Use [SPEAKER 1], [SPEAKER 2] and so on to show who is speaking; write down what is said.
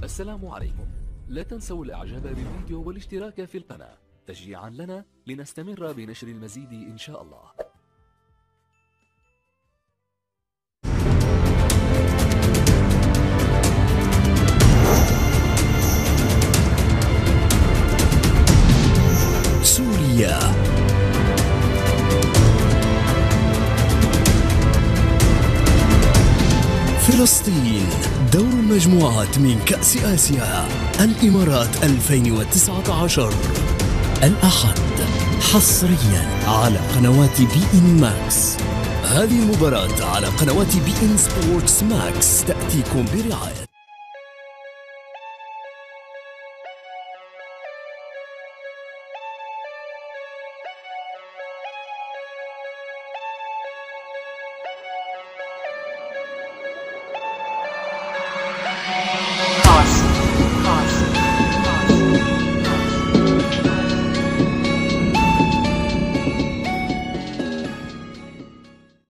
[SPEAKER 1] السلام عليكم. لا تنسوا الاعجاب بالفيديو والاشتراك في القناة تشجيعا لنا لنستمر بنشر المزيد ان شاء الله.
[SPEAKER 2] سوريا فلسطين دور المجموعات من كأس آسيا الإمارات 2019 الأحد حصريا على قنوات بي إن ماكس. هذه المباراة على قنوات بي إن سبورتس ماكس تأتيكم برعاية